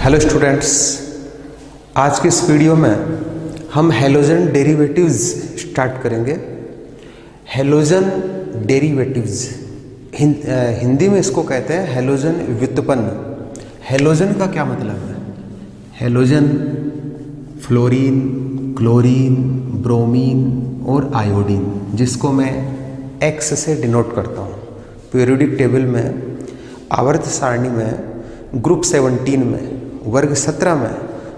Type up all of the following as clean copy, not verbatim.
Hello students, आज की इस वीडियो में हम हैलोजन डेरिवेटिव्स स्टार्ट करेंगे। हैलोजन डेरिवेटिव्स हिंदी में इसको कहते हैं हैलोजन व्युत्पन्न। हैलोजन का क्या मतलब है? हैलोजन फ्लोरीन, क्लोरीन, ब्रोमीन और आयोडीन, जिसको मैं एक्स से डिनोट करता हूँ। पीरियोडिक टेबल में आवर्त सारणी में ग्रुप 17 में वर्ग 17 में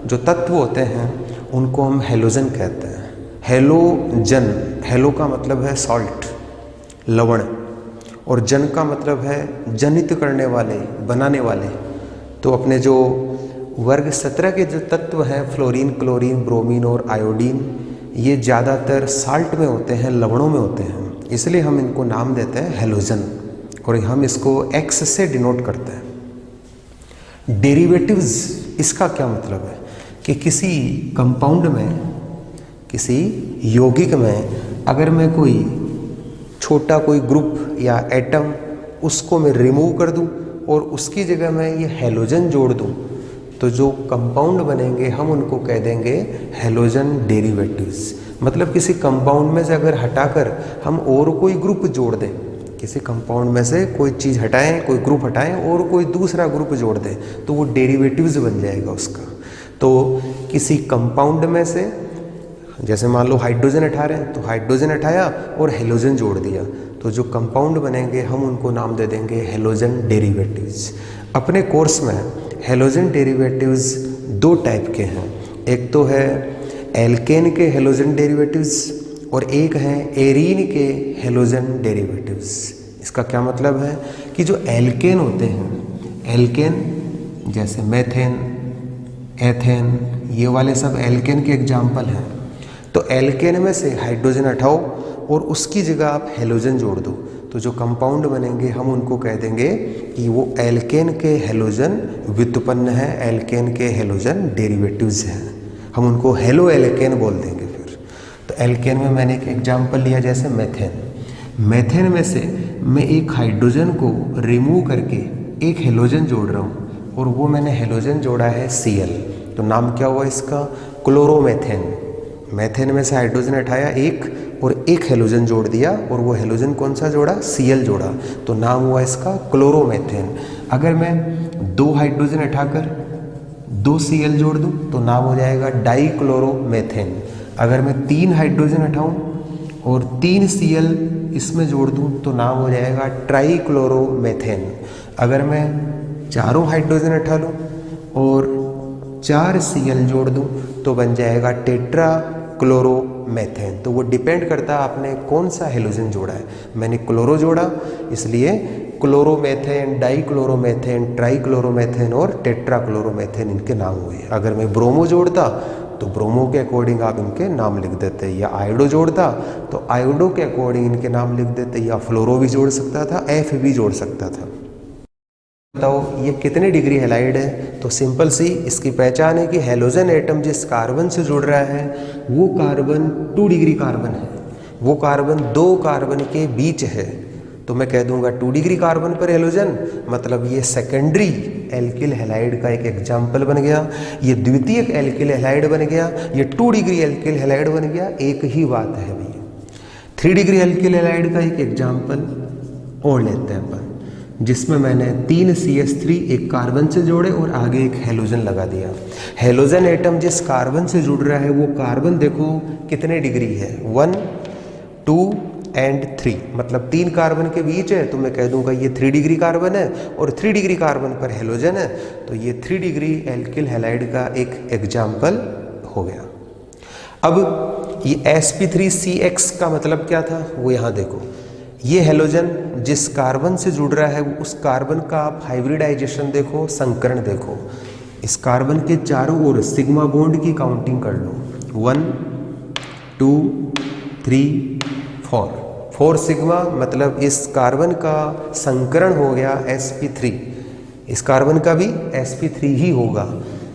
जो तत्व होते हैं उनको हम हैलोजन कहते हैं। हैलोजन, हैलो का मतलब है सॉल्ट, लवण, और जन का मतलब है जनित करने वाले, बनाने वाले। तो अपने जो वर्ग 17 के जो तत्व हैं फ्लोरीन, क्लोरीन, ब्रोमीन और आयोडीन, ये ज़्यादातर साल्ट में होते हैं, लवणों में होते हैं, इसलिए हम इनको नाम देते हैं हैलोजन और हम इसको एक्स से डिनोट करते हैं। डेरिवेटिव्स, इसका क्या मतलब है कि किसी कंपाउंड में, किसी यौगिक में अगर मैं कोई छोटा कोई ग्रुप या एटम उसको मैं रिमूव कर दूं और उसकी जगह मैं ये हैलोजन जोड़ दूं, तो जो कंपाउंड बनेंगे हम उनको कह देंगे हैलोजन डेरिवेटिव्स। मतलब किसी कंपाउंड में से अगर हटाकर हम और कोई ग्रुप जोड़ दें, किसी कंपाउंड में से कोई चीज़ हटाएं, कोई ग्रुप हटाएं और कोई दूसरा ग्रुप जोड़ दें, तो वो डेरिवेटिव्स बन जाएगा उसका। तो किसी कंपाउंड में से जैसे मान लो हाइड्रोजन हटा रहे हैं, तो हाइड्रोजन हटाया और हैलोजन जोड़ दिया, तो जो कंपाउंड बनेंगे हम उनको नाम दे देंगे हैलोजन डेरिवेटिव्स। अपने कोर्स में हैलोजन डेरिवेटिव्स दो टाइप के हैं। एक तो है एल्केन के हैलोजन डेरिवेटिव्स और एक है एरीन के हैलोजन डेरिवेटिव्स। इसका क्या मतलब है कि जो एल्केन होते हैं, एल्केन जैसे मेथेन, एथेन, ये वाले सब एल्केन के एग्जाम्पल हैं। तो एल्केन में से हाइड्रोजन हटाओ और उसकी जगह आप हैलोजन जोड़ दो, तो जो कंपाउंड बनेंगे हम उनको कह देंगे कि वो एल्केन के हैलोजन व्युत्पन्न है, एल्केन के हैलोजन डेरिवेटिव्स हैं। हम उनको हेलो एल्केन बोल देंगे। तो एल्केन में मैंने एक एग्जाम्पल लिया जैसे मेथेन। मेथेन में से मैं एक हाइड्रोजन को रिमूव करके एक हैलोजन जोड़ रहा हूँ और वो मैंने हैलोजन जोड़ा है Cl, तो नाम क्या हुआ इसका? क्लोरोमेथेन। मेथेन में से हाइड्रोजन हटाया एक और एक हैलोजन जोड़ दिया और वो हैलोजन कौन सा जोड़ा? Cl जोड़ा, तो नाम हुआ इसका क्लोरोमेथेन। अगर मैं दो हाइड्रोजन हटाकर दो Cl जोड़ दूँ तो नाम हो जाएगा डाइक्लोरोमेथेन। अगर मैं तीन हाइड्रोजन हटाऊं और तीन Cl इसमें जोड़ दूं तो नाम हो जाएगा ट्राइक्लोरोमेथेन। अगर मैं चारों हाइड्रोजन हटा लूं और चार Cl जोड़ दूं तो बन जाएगा टेट्राक्लोरोमेथेन। तो वो डिपेंड करता है आपने कौन सा हैलोजन जोड़ा है। मैंने क्लोरो जोड़ा इसलिए क्लोरोमेथेन, डाइक्लोरोमेथेन, ट्राइक्लोरोमेथेन और टेट्राक्लोरोमेथेन इनके नाम हुए। अगर मैं ब्रोमो जोड़ता तो ब्रोमो के अकॉर्डिंग आप इनके नाम लिख देते, या आयोडो जोड़ता तो आयोडो के अकॉर्डिंग इनके नाम लिख देते, या फ्लोरो भी जोड़ सकता था, एफ भी जोड़ सकता था। बताओ ये कितने डिग्री हैलाइड है? तो सिंपल सी इसकी पहचान है कि हैलोजन एटम जिस कार्बन से जुड़ रहा है वो कार्बन 2 डिग्री कार्बन है, वो कार्बन दो कार्बन के बीच है। तो मैं कह दूंगा 2 डिग्री कार्बन पर हैलोजन, मतलब ये सेकेंडरी एल्किल हैलाइड का एक एग्जाम्पल बन गया, ये द्वितीयक एल्किल हैलाइड बन गया, ये 2 डिग्री एल्किल हैलाइड बन गया। एक ही बात है भैया। 3 डिग्री एल्किल हैलाइड का एक एग्जाम्पल और लेते हैं अपन, जिसमें मैंने 3 CH3 एक कार्बन से जोड़े और आगे एक हैलोजन लगा दिया। हैलोजन एटम जिस कार्बन से जुड़ रहा है वो कार्बन देखो कितने डिग्री है, 1, 2 एंड 3, मतलब 3 कार्बन के बीच है। तो मैं कह दूंगा ये 3 डिग्री कार्बन है और 3 डिग्री कार्बन पर हैलोजन है, तो ये 3 डिग्री एल्किल हैलाइड का एक एग्जाम्पल हो गया। अब ये sp3CX का मतलब क्या था वो यहाँ देखो। ये हैलोजन जिस कार्बन से जुड़ रहा है उस कार्बन का आप हाइब्रिडाइजेशन देखो, संकरण देखो। इस कार्बन के चारों ओर सिग्मा बॉन्ड की काउंटिंग कर लो, 1, 2, 3, 4 सिग्मा, मतलब इस कार्बन का संकरण हो गया sp3। इस कार्बन का भी sp3 ही होगा।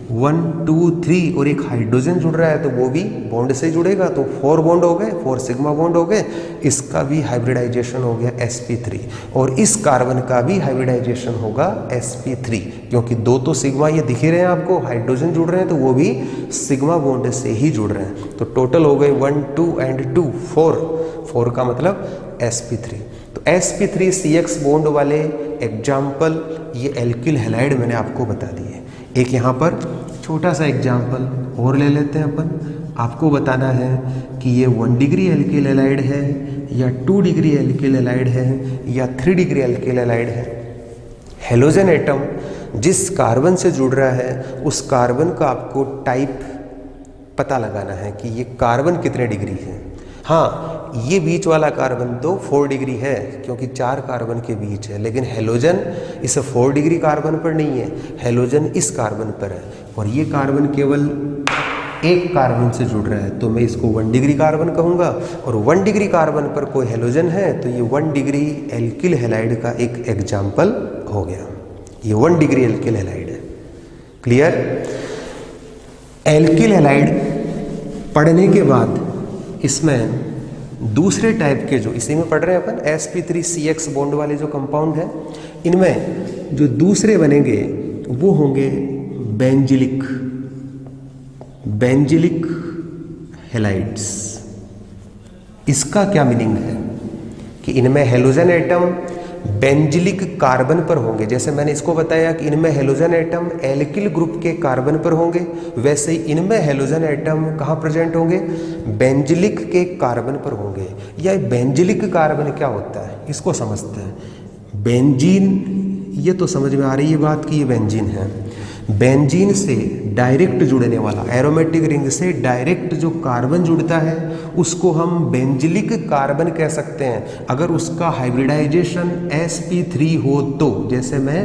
1 2 3 और एक हाइड्रोजन जुड़ रहा है तो वो भी बॉन्ड से जुड़ेगा, तो 4 बॉन्ड हो गए, 4 सिग्मा बॉन्ड हो गए। इसका भी हाइब्रिडाइजेशन हो गया sp3 और इस कार्बन का भी हाइब्रिडाइजेशन होगा sp3, क्योंकि 2 तो सिग्मा ये दिख ही रहे हैं आपको, हाइड्रोजन जुड़ रहे हैं तो वो भी सिग्मा बॉन्ड से ही जुड़ रहे हैं। तो टोटल हो गए 1 2 एंड 2 4 का मतलब sp3। तो sp3CX बॉन्ड वाले एग्जाम्पल ये एल्किल हैलाइड मैंने आपको बता दिए। एक यहाँ पर छोटा सा एग्जाम्पल और ले लेते हैं अपन। आपको बताना है कि ये 1 डिग्री एल्किल हैलाइड है या 2 डिग्री एल्किल हैलाइड है या 3 डिग्री एल्किल हैलाइड है। हेलोजन एटम जिस कार्बन से जुड़ रहा है उस कार्बन का आपको टाइप पता लगाना है कि ये कार्बन कितने डिग्री है। हाँ, ये बीच वाला कार्बन तो 4 डिग्री है क्योंकि 4 कार्बन के बीच है, लेकिन हेलोजन इस 4 डिग्री कार्बन पर नहीं है, हेलोजन इस कार्बन पर है और ये कार्बन केवल एक कार्बन से जुड़ रहा है, तो मैं इसको 1 डिग्री कार्बन कहूँगा। और 1 डिग्री कार्बन पर कोई हेलोजन है तो ये 1 डिग्री एल्किल हैलाइड का एक एग्जाम्पल हो गया। ये 1 डिग्री एल्किल हैलाइड है। क्लियर? एल्किल हैलाइड पढ़ने के बाद इसमें दूसरे टाइप के जो इसी में पढ़ रहे हैं अपन sp3CX बॉन्ड वाले जो कंपाउंड है, इनमें जो दूसरे बनेंगे वो होंगे बेंजिलिक हैलाइड्स। इसका क्या मीनिंग है कि इनमें हेलोजन एटम बेंजिलिक कार्बन पर होंगे। जैसे मैंने इसको बताया कि इनमें हेलोजन एटम एल्किल ग्रुप के कार्बन पर होंगे, वैसे ही इनमें हेलोजन एटम कहाँ प्रेजेंट होंगे? बेंजिलिक के कार्बन पर होंगे। या बेंजिलिक कार्बन क्या होता है इसको समझते हैं। बेंजीन, ये तो समझ में आ रही है बात कि ये बेंजीन है। बेंजीन से डायरेक्ट जुड़ने वाला, एरोमेटिक रिंग से डायरेक्ट जो कार्बन जुड़ता है उसको हम बेंजिलिक कार्बन कह सकते हैं अगर उसका हाइब्रिडाइजेशन sp3 हो तो। जैसे मैं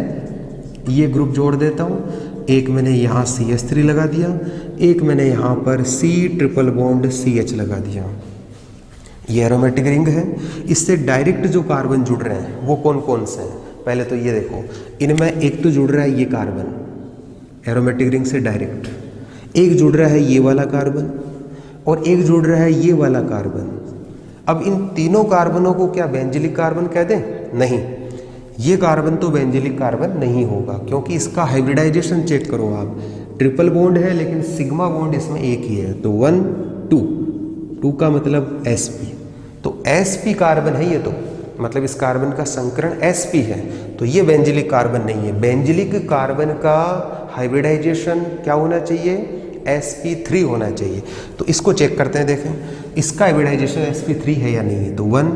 ये ग्रुप जोड़ देता हूँ, एक मैंने यहाँ CH3 लगा दिया, एक मैंने यहाँ पर C ट्रिपल बॉन्ड CH लगा दिया। ये एरोमेटिक रिंग है, इससे डायरेक्ट जो कार्बन जुड़ रहे हैं वो कौन कौन से हैं? पहले तो ये देखो, इनमें एक तो जुड़ रहा है ये कार्बन एरोमेटिक रिंग से डायरेक्ट, एक जुड़ रहा है ये वाला कार्बन और एक जुड़ रहा है ये वाला कार्बन। अब इन तीनों कार्बनों को क्या बेंजिलिक कार्बन कह दें? नहीं, ये कार्बन तो बेंजिलिक कार्बन नहीं होगा क्योंकि इसका हाइब्रिडाइजेशन चेक करो आप, ट्रिपल बॉन्ड है लेकिन सिग्मा बॉन्ड इसमें एक ही है, तो 1 2 का मतलब sp, तो sp कार्बन है ये, तो मतलब इस कार्बन का संकरण sp है, तो ये बेंजिलिक कार्बन नहीं है। बेंजिलिक कार्बन का हाइब्रिडाइजेशन क्या होना चाहिए? sp3 होना चाहिए। तो इसको चेक करते हैं, देखें इसका हाइब्रिडाइजेशन sp3 है या नहीं है। तो 1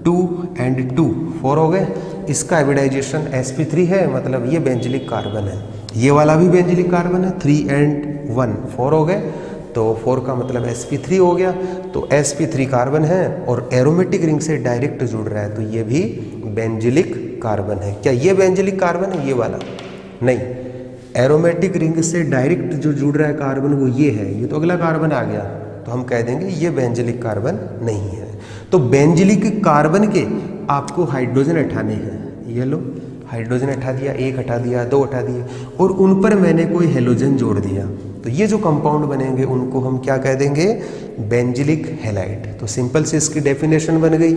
2 एंड 2 4 हो गए। इसका हाइब्रिडाइजेशन sp3 है, मतलब ये बेंजिलिक कार्बन है। ये वाला भी बेंजिलिक कार्बन है, 3 एंड 1 4 हो गए, तो 4 का मतलब sp3 हो गया। तो sp3 कार्बन है और एरोमेटिक रिंग से डायरेक्ट जुड़ रहा है, तो ये भी बेंजिलिक कार्बन है। क्या ये बेंजिलिक कार्बन है? ये वाला नहीं, एरोमेटिक रिंग से डायरेक्ट जो जुड़ रहा है कार्बन वो ये है, ये तो अगला कार्बन आ गया, तो हम कह देंगे ये बेंजिलिक कार्बन नहीं है। तो बेंजिलिक कार्बन के आपको हाइड्रोजन हटाने हैं, ये लो हाइड्रोजन हटा दिया, 1 हटा दिया, 2 हटा दिए और उन पर मैंने कोई हेलोजन जोड़ दिया, तो ये जो कंपाउंड बनेंगे उनको हम क्या कह देंगे? Benzylic halide. तो सिंपल से इसकी डेफिनेशन बन गई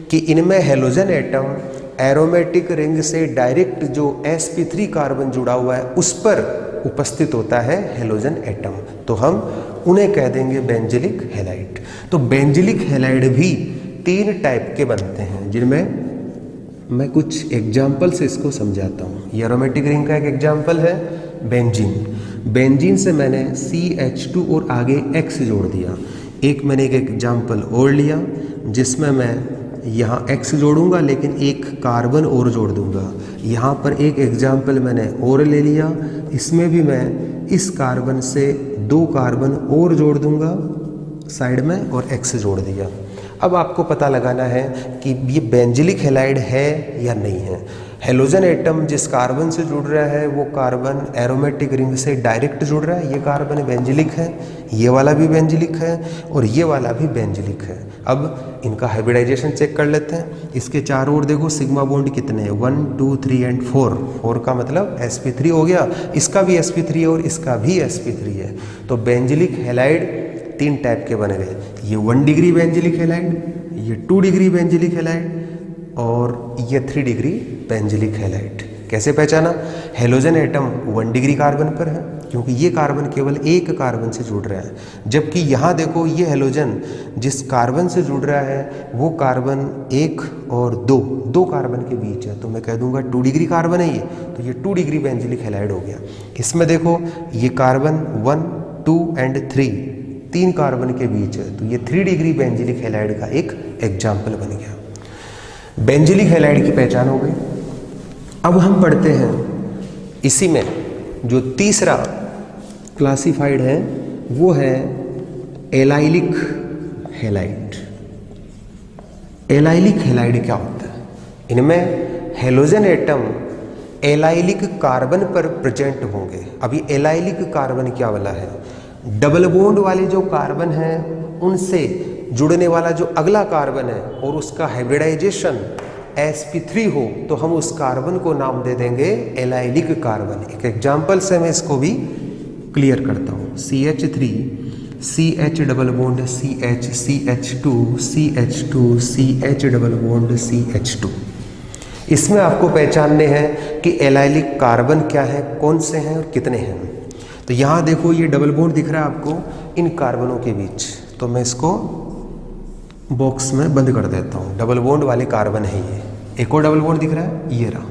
कि इनमें हेलोजन एटम एरोमेटिक रिंग से डायरेक्ट जो sp3 कार्बन जुड़ा हुआ है उस पर उपस्थित होता है हेलोजन एटम, तो हम उन्हें कह देंगे बेंजिलिक हैलाइड। तो बेंजिलिक हैलाइड भी 3 टाइप के बनते हैं, जिनमें मैं कुछ एग्जाम्पल से इसको समझाता हूँ। ये एरोमेटिक रिंग का एक एग्जाम्पल है बेंजीन। बेंजीन से मैंने CH2 और आगे X जोड़ दिया। एक मैंने एक एग्जाम्पल और लिया जिसमें मैं यहाँ X जोड़ूंगा लेकिन एक कार्बन और जोड़ दूंगा। यहाँ पर एक एग्जाम्पल मैंने और ले लिया, इसमें भी मैं इस कार्बन से 2 कार्बन और जोड़ दूंगा साइड में और X जोड़ दिया। अब आपको पता लगाना है कि ये बेंजिलिक हैलाइड है या नहीं है। हेलोजन एटम जिस कार्बन से जुड़ रहा है वो कार्बन एरोमेटिक रिंग से डायरेक्ट जुड़ रहा है। ये कार्बन बेंजिलिक है, ये वाला भी बेंजिलिक है और ये वाला भी बेंजिलिक है। अब इनका हाइब्रिडाइजेशन चेक कर लेते हैं। इसके चारों ओर देखो सिग्मा बॉन्ड कितने हैं, 1 2 3 एंड 4 का मतलब sp3 हो गया। इसका भी sp3 है और इसका भी sp3 है। तो बेंजिलिक हैलाइड 3 टाइप के बन गए। ये 1 डिग्री बेंजिलिक हैलाइड, ये 2 डिग्री बेंजिलिक हैलाइड और ये 3 डिग्री बेंजिलिक हैलाइड। कैसे पहचाना? हेलोजन एटम 1 डिग्री कार्बन पर है क्योंकि ये कार्बन केवल एक कार्बन से जुड़ रहा है, जबकि यहाँ देखो ये हेलोजन जिस कार्बन से जुड़ रहा है वो कार्बन 1 और 2 कार्बन के बीच है। तो मैं कह दूंगा 2 डिग्री कार्बन है ये, तो ये 2 डिग्री बेंजिलिक हैलाइड हो गया। इसमें देखो ये कार्बन 1 2 एंड 3 कार्बन के बीच है, तो ये 3 डिग्री बेंजिलिक हैलाइड का एक एग्जाम्पल बन गया। बेंजिलिक हैलाइड की पहचान हो गई। अब हम पढ़ते हैं इसी में जो तीसरा क्लासिफाइड है वो है एलाइलिक हैलाइड। एलाइलिक हैलाइड क्या होता है? इनमें हेलोजन एटम एलाइलिक कार्बन पर प्रेजेंट होंगे। अभी एलाइलिक कार्बन क्या वाला है? डबल बॉन्ड वाले जो कार्बन हैं उनसे जुड़ने वाला जो अगला कार्बन है और उसका हाइब्रिडाइजेशन sp3 हो तो हम उस कार्बन को नाम दे देंगे एलाइलिक कार्बन। एक एग्जाम्पल से मैं इसको भी क्लियर करता हूँ। CH3 CH double bond CH CH2 CH2 CH double bond CH2। इसमें आपको पहचानने हैं कि एलाइलिक कार्बन क्या है, कौन से हैं और कितने हैं। तो यहाँ देखो ये डबल बॉन्ड दिख रहा है आपको इन कार्बनों के बीच, तो मैं इसको बॉक्स में बंद कर देता हूँ। डबल बॉन्ड वाले कार्बन है ये। एक और डबल बॉन्ड दिख रहा है, ये रहा।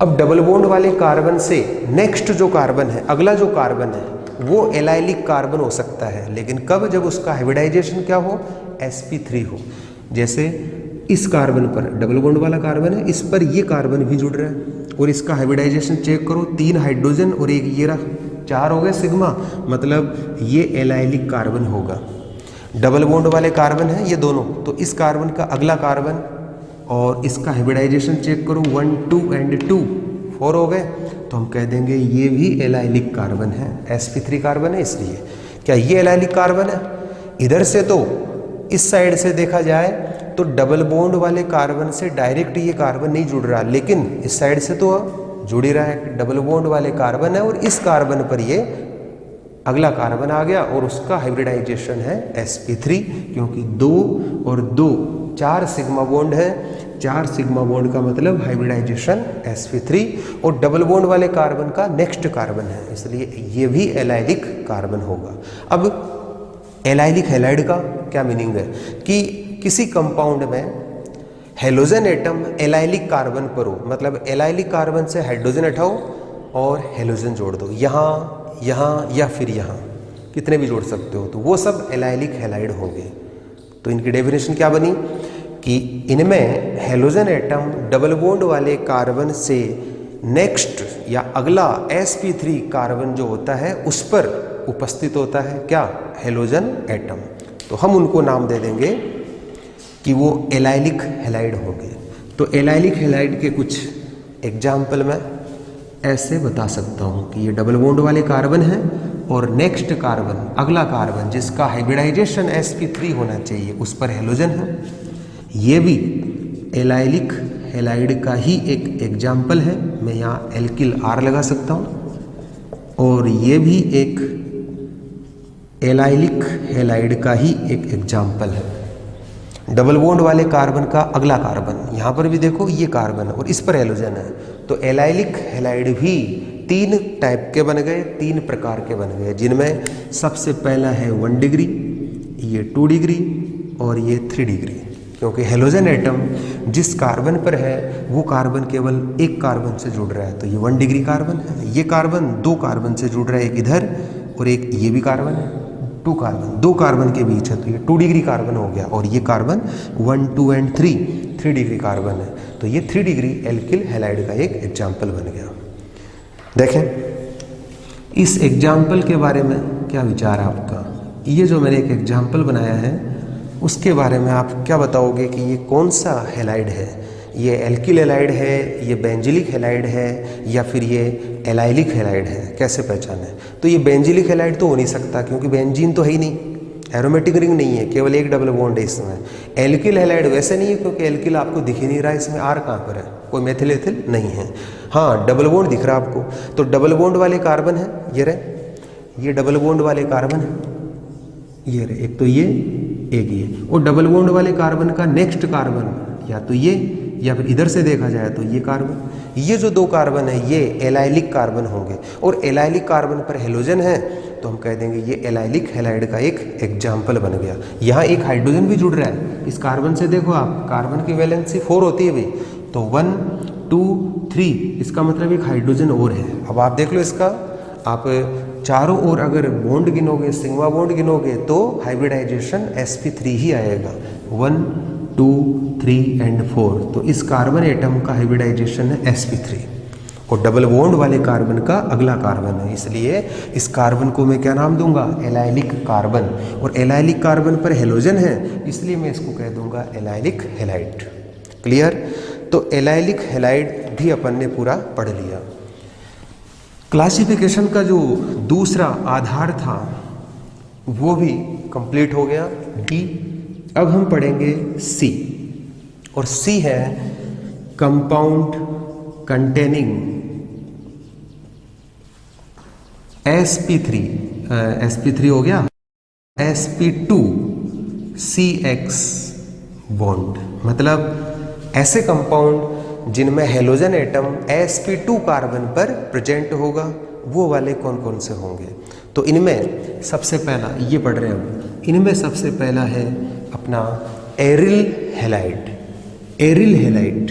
अब डबल बॉन्ड वाले कार्बन से नेक्स्ट जो कार्बन है, अगला जो कार्बन है वो एलाइलिक कार्बन हो सकता है, लेकिन कब? जब उसका हाइब्रिडाइजेशन क्या हो, sp3 हो। जैसे इस कार्बन पर डबल बॉन्ड वाला कार्बन है, इस पर ये कार्बन भी जुड़ रहा है और इसका हाइब्रिडाइजेशन चेक करो, 3 हाइड्रोजन और एक ये रहा, 4 हो गए सिग्मा, मतलब ये एलाइलिक कार्बन होगा। डबल बॉन्ड वाले कार्बन है ये दोनों, तो इस कार्बन का अगला कार्बन और इसका हाइब्रिडाइजेशन चेक करो, 1 2 एंड 2 4 हो गए, तो हम कह देंगे ये भी एलाइलिक कार्बन है, sp3 कार्बन है। इसलिए क्या ये एलाइलिक कार्बन है? इधर से तो इस साइड से देखा जाए तो डबल बॉन्ड वाले कार्बन से डायरेक्ट ये कार्बन नहीं जुड़ रहा, लेकिन इस साइड से तो जुड़ ही रहा है। डबल बॉन्ड वाले कार्बन है और इस कार्बन पर ये अगला कार्बन आ गया और उसका हाइब्रिडाइजेशन है sp3, क्योंकि 2 और 2 4 सिग्मा बॉन्ड है। 4 सिग्मा बॉन्ड का मतलब हाइब्रिडाइजेशन sp3 और डबल बॉन्ड वाले कार्बन का नेक्स्ट कार्बन है, इसलिए ये भी एलाइलिक कार्बन होगा। अब एलाइलिक हैलाइड का क्या मीनिंग है कि किसी कंपाउंड में हेलोजन एटम एलाइलिक कार्बन पर हो, मतलब एलाइलिक कार्बन से हाइड्रोजन हटाओ और हेलोजन जोड़ दो, यहाँ या फिर यहाँ, कितने भी जोड़ सकते हो, तो वो सब एलाइलिक हैलाइड होंगे। तो इनकी डेफिनेशन क्या बनी कि इनमें हेलोजन एटम डबल बॉन्ड वाले कार्बन से नेक्स्ट या अगला sp3 कार्बन जो होता है उस पर उपस्थित होता है क्या, हेलोजन एटम। तो हम उनको नाम दे देंगे कि वो एलाइलिक हैलाइड होंगे। तो एलाइलिक हैलाइड के कुछ एग्जाम्पल मैं ऐसे बता सकता हूँ कि ये डबल बॉन्ड वाले कार्बन है और नेक्स्ट कार्बन, अगला कार्बन जिसका हाइब्रिडाइजेशन sp3 होना चाहिए उस पर हेलोजन है। ये भी एलाइलिक हैलाइड का ही एक एग्जाम्पल है, मैं यहाँ एल्किल R लगा सकता हूँ। और ये भी एक एलाइलिक हैलाइड का ही एक एग्जाम्पल है। डबल बॉन्ड वाले कार्बन का अगला कार्बन, यहाँ पर भी देखो ये कार्बन है और इस पर हेलोजन है, तो एलाइलिक हैलाइड भी 3 टाइप के बन गए, 3 प्रकार के बन गए, जिनमें सबसे पहला है 1 डिग्री, ये 2 डिग्री और ये 3 डिग्री। क्योंकि हेलोजन एटम जिस कार्बन पर है वो कार्बन केवल एक कार्बन से जुड़ रहा है, तो ये 1 डिग्री कार्बन है। ये कार्बन 2 कार्बन से जुड़ रहा है, एक इधर और एक ये भी कार्बन है, 2 कार्बन 2 कार्बन के बीच है, तो ये 2 डिग्री कार्बन हो गया। और ये कार्बन 1 2 एंड 3 डिग्री कार्बन है, तो ये 3 डिग्री एल्किल हैलाइड का एक एग्जाम्पल बन गया। देखें इस एग्जाम्पल के बारे में क्या विचार है आपका? ये जो मैंने एक एग्जाम्पल बनाया है उसके बारे में आप क्या बताओगे कि ये कौन सा हैलाइड है? ये एल्किल हैलाइड है, ये बेंजिलिक हैलाइड है, या फिर ये एलाइलिक हैलाइड है, कैसे पहचाने? तो ये बेंजिलिक हैलाइड तो हो नहीं सकता क्योंकि बेंजीन तो है ही नहीं, एरोमेटिक रिंग नहीं है, केवल एक डबल बॉन्ड है इसमें। एल्किल हैलाइड वैसे नहीं है क्योंकि एल्किल आपको दिख ही नहीं रहा, इसमें आर कहाँ पर है, कोई मेथिल एथिल नहीं है। हाँ, डबल बॉन्ड दिख रहा आपको, तो डबल बॉन्ड वाले कार्बन है, ये रहे, ये डबल बॉन्ड वाले कार्बन है, ये रहे, एक तो ये, एक ये। और डबल बॉन्ड वाले कार्बन का नेक्स्ट कार्बन या तो ये, या फिर इधर से देखा जाए तो ये कार्बन, ये जो दो कार्बन है ये एलाइलिक कार्बन होंगे। और एलाइलिक कार्बन पर हेलोजन है तो हम कह देंगे ये एलाइलिक हैलाइड का एक एग्जाम्पल बन गया। यहाँ एक हाइड्रोजन भी जुड़ रहा है इस कार्बन से, देखो आप, कार्बन की वैलेंसी 4 होती है भाई, तो 1 2 3, इसका मतलब एक हाइड्रोजन और है। अब आप देख लो इसका, आप चारों ओर अगर बॉन्ड गिनोगे, सिग्मा बॉन्ड गिनोगे तो हाइब्रिडाइजेशन sp3 ही आएगा, 1 2 3 एंड 4। तो इस कार्बन एटम का हाइब्रिडाइजेशन है sp3 और डबल बॉन्ड वाले कार्बन का अगला कार्बन है, इसलिए इस कार्बन को मैं क्या नाम दूंगा, एलाइलिक कार्बन। और एलाइलिक कार्बन पर हेलोजन है इसलिए मैं इसको कह दूंगा एलाइलिक हैलाइड। क्लियर? तो एलाइलिक हैलाइड भी अपन ने पूरा पढ़ लिया। क्लासिफिकेशन का जो दूसरा आधार था वो भी कंप्लीट हो गया, डी। अब हम पढ़ेंगे सी, और सी है कंपाउंड कंटेनिंग sp3 हो गया, sp2CX बॉन्ड, मतलब ऐसे कंपाउंड जिनमें हेलोजन एटम sp2 कार्बन पर प्रेजेंट होगा, वो वाले कौन कौन से होंगे? तो इनमें सबसे पहला ये पढ़ रहे हैं, इनमें सबसे पहला है अपना aryl halide. Aryl halide,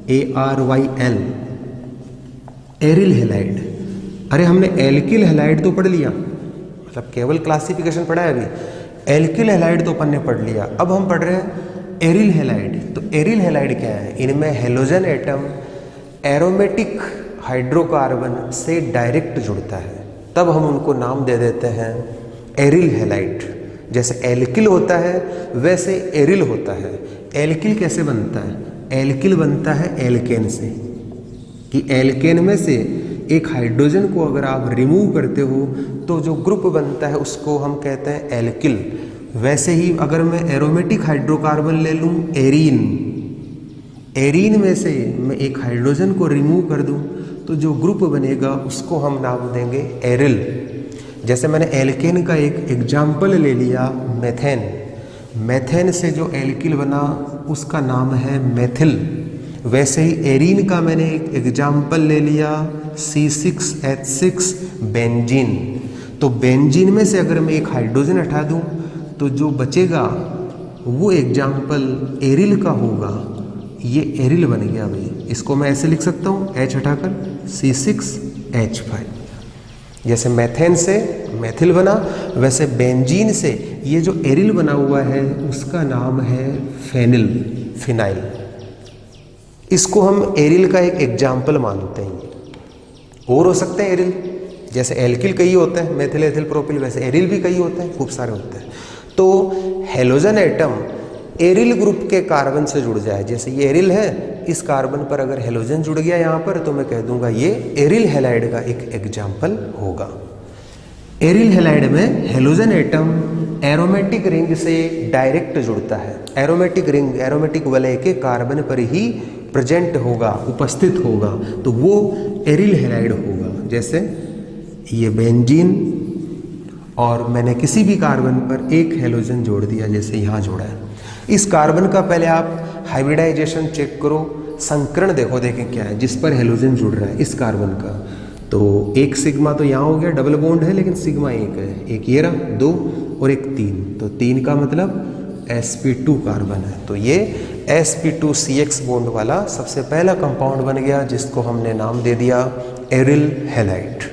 ARYL, aryl halide. अरे हमने एल्किल हैलाइड तो पढ़ लिया, मतलब केवल क्लासिफिकेशन पढ़ा है अभी, एल्किल हैलाइड तो अपन ने पढ़ लिया। अब हम पढ़ रहे हैं एरिल हैलाइड। तो एरिल हैलाइड क्या है? इनमें हेलोजन एटम एरोमेटिक हाइड्रोकार्बन से डायरेक्ट जुड़ता है, तब हम उनको नाम दे देते हैं एरिल हैलाइड। जैसे एल्किल होता है वैसे एरिल होता है। एल्किल कैसे बनता है? एल्किल बनता है एल्केन से, कि एल्केन में से एक हाइड्रोजन को अगर आप रिमूव करते हो तो जो ग्रुप बनता है उसको हम कहते हैं एल्किल। वैसे ही अगर मैं एरोमेटिक हाइड्रोकार्बन ले लूँ एरीन, एरीन में से मैं एक हाइड्रोजन को रिमूव कर दूं तो जो ग्रुप बनेगा उसको हम नाम देंगे एरिल। जैसे मैंने एल्केन का एक एग्जाम्पल ले लिया मेथेन, मेथेन से जो एल्किल बना उसका नाम है मेथिल। वैसे ही एरीन का मैंने एक एग्जाम्पल ले लिया C6H6 बेंजीन। तो बेंजीन में से अगर मैं एक हाइड्रोजन हटा दूं तो जो बचेगा वो एग्जाम्पल एरिल का होगा। ये एरिल बन गया भाई, इसको मैं ऐसे लिख सकता हूँ H हटाकर C6H5। जैसे मेथेन से मेथिल बना वैसे बेंजीन से ये जो एरिल बना हुआ है उसका नाम है फेनिल, फिनाइल। इसको हम एरिल का एक एग्जाम्पल मानते हैं। और हो सकते हैं एरिल, जैसे एल्किल कई होते हैं, मेथिल एथिल प्रोपिल, वैसे एरिल भी कई होते हैं, खूब सारे होते हैं। तो हेलोजन एटम एरिल ग्रुप के कार्बन से जुड़ जाए, जैसे ये एरिल है, इस कार्बन पर अगर हेलोजन जुड़ गया यहाँ पर तो मैं कह दूंगा ये एरिल हैलाइड का एक एग्जाम्पल होगा। एरिल हैलाइड में हेलोजन एटम एरोमेटिक रिंग से डायरेक्ट जुड़ता है। एरोमेटिक रिंग, एरोमेटिक वलय के कार्बन पर ही प्रेजेंट होगा, उपस्थित होगा, तो वो एरिल हैलाइड होगा। जैसे ये बेंजीन और मैंने किसी भी कार्बन पर एक हेलोजन जोड़ दिया, जैसे यहाँ जोड़ा है। इस कार्बन का पहले आप हाइब्रिडाइजेशन चेक करो, संकरण देखो, देखें क्या है जिस पर हेलोजन जुड़ रहा है इस कार्बन का। तो एक सिग्मा तो यहाँ हो गया, डबल बॉन्ड है लेकिन सिग्मा एक है, एक ये रहा 2 और एक 3, तो 3 का मतलब sp2 कार्बन है। तो ये sp2CX बॉन्ड वाला सबसे पहला कंपाउंड बन गया जिसको हमने नाम दे दिया एरिल हैलाइड।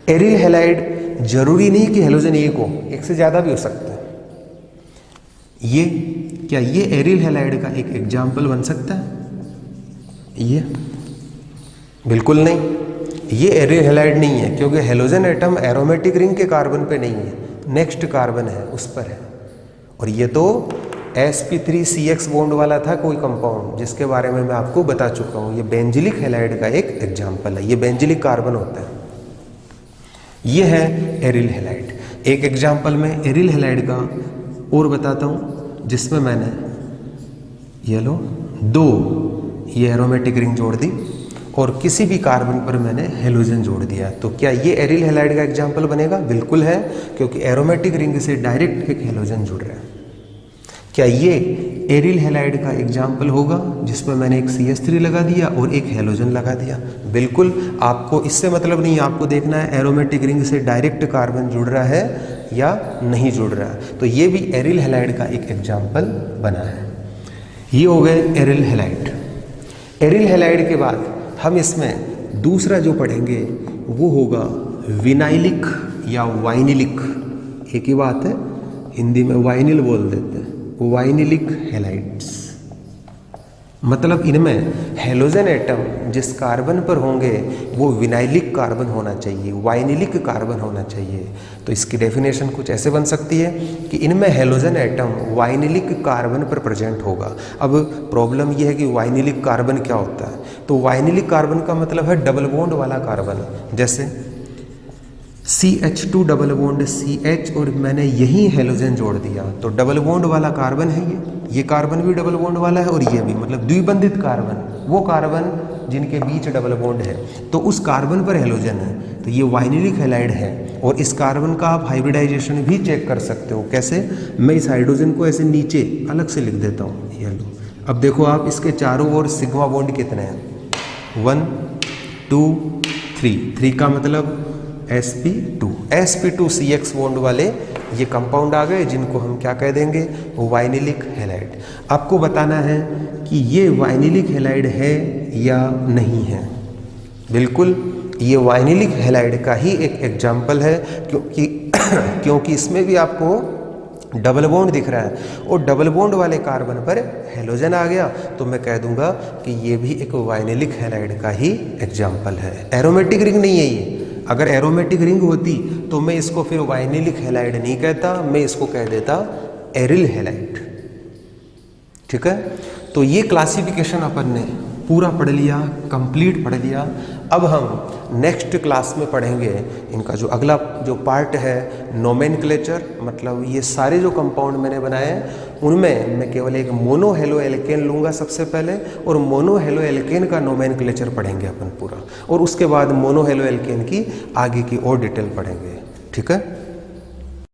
एरिल हैलाइड जरूरी नहीं कि हेलोजन एक हो, एक से ज़्यादा भी हो सकता है। ये क्या ये एरिल हैलाइड का एक एग्जाम्पल बन सकता है? ये बिल्कुल नहीं, ये एरिल हैलाइड नहीं है क्योंकि हेलोजन एटम एरोमेटिक रिंग के कार्बन पे नहीं है, नेक्स्ट कार्बन है उस पर है। और ये तो sp3CX बॉन्ड वाला था कोई कंपाउंड जिसके बारे में मैं आपको बता चुका हूँ। ये बेंजिलिक हैलाइड का एक एग्जाम्पल है। ये बेंजिलिक कार्बन होता है। ये है एरिल हैलाइड। एक एग्जाम्पल में एरिल हैलाइड का और बताता हूँ, जिसमें मैंने ये लो 2 ये एरोमेटिक रिंग जोड़ दी और किसी भी कार्बन पर मैंने हेलोजन जोड़ दिया। तो क्या ये एरिल हैलाइड का एग्जाम्पल बनेगा? बिल्कुल है, क्योंकि एरोमेटिक रिंग से डायरेक्ट एक हेलोजन जुड़ रहा है। क्या ये एरिल हैलाइड का एग्जाम्पल होगा जिसमें मैंने एक CH3 लगा दिया और एक हेलोजन लगा दिया? बिल्कुल। आपको इससे मतलब नहीं, आपको देखना है एरोमेटिक रिंग से डायरेक्ट कार्बन जुड़ रहा है या नहीं जुड़ रहा है। तो ये भी एरिल हैलाइड का एक एग्जाम्पल बना है। ये हो गए एरिल हैलाइड। एरिल हैलाइड के बाद हम इसमें दूसरा जो पढ़ेंगे वो होगा विनाइलिक या वाइनिलिक। एक ही बात है, हिंदी में वाइनिल बोल देते हैं, वाइनिलिक हैलाइड्स। मतलब इनमें हेलोजन एटम जिस कार्बन पर होंगे वो विनाइलिक कार्बन होना चाहिए, वाइनिलिक कार्बन होना चाहिए। तो इसकी डेफिनेशन कुछ ऐसे बन सकती है कि इनमें हेलोजन एटम वाइनिलिक कार्बन पर प्रेजेंट होगा। अब प्रॉब्लम यह है कि वाइनिलिक कार्बन क्या होता है? तो वाइनिलिक कार्बन का मतलब है डबल बॉन्ड वाला कार्बन। जैसे CH2 डबल बॉन्ड CH और मैंने यही हेलोजन जोड़ दिया, तो डबल बॉन्ड वाला कार्बन है ये कार्बन भी डबल बॉन्ड वाला है और ये भी, मतलब द्विबंधित कार्बन, वो कार्बन जिनके बीच डबल बॉन्ड है, तो उस कार्बन पर हेलोजन है, तो ये वाइनिलिक हैलाइड है। और इस कार्बन का आप हाइब्रिडाइजेशन भी चेक कर सकते हो। कैसे? मैं इस हाइड्रोजन को ऐसे नीचे अलग से लिख देता हूँ, ये लो। अब देखो आप, इसके चारों ओर सिग्मा बॉन्ड कितने हैं? 1 2 3। 3 का मतलब sp2 बॉन्ड वाले ये कंपाउंड आ गए, जिनको हम क्या कह देंगे? Vinylic halide. आपको बताना है कि ये वाइनिलिक हैलाइड है या नहीं है। बिल्कुल, ये वाइनिलिक हैलाइड का ही एक एग्जाम्पल है, क्योंकि इसमें भी आपको डबल बॉन्ड दिख रहा है और डबल बॉन्ड वाले कार्बन पर हेलोजन आ गया, तो मैं कह दूंगा कि ये भी एक वाइनिलिक हैलाइड का ही एग्जाम्पल है। एरोमेटिक रिंग नहीं है ये। अगर एरोमेटिक रिंग होती तो मैं इसको फिर वाइनिलिक हैलाइड नहीं कहता, मैं इसको कह देता एरिल हैलाइड। ठीक है, तो ये क्लासिफिकेशन अपन ने पूरा पढ़ लिया, कंप्लीट पढ़ लिया। अब हम नेक्स्ट क्लास में पढ़ेंगे इनका जो अगला जो पार्ट है नोमेनक्लेचर, मतलब ये सारे जो कंपाउंड मैंने बनाए हैं उनमें मैं केवल एक मोनो हेलो एल्केन लूँगा सबसे पहले, और मोनो हेलो एल्केन का नोमेनक्लेचर पढ़ेंगे अपन पूरा, और उसके बाद मोनो हेलो एल्केन की आगे की और डिटेल पढ़ेंगे। ठीक है।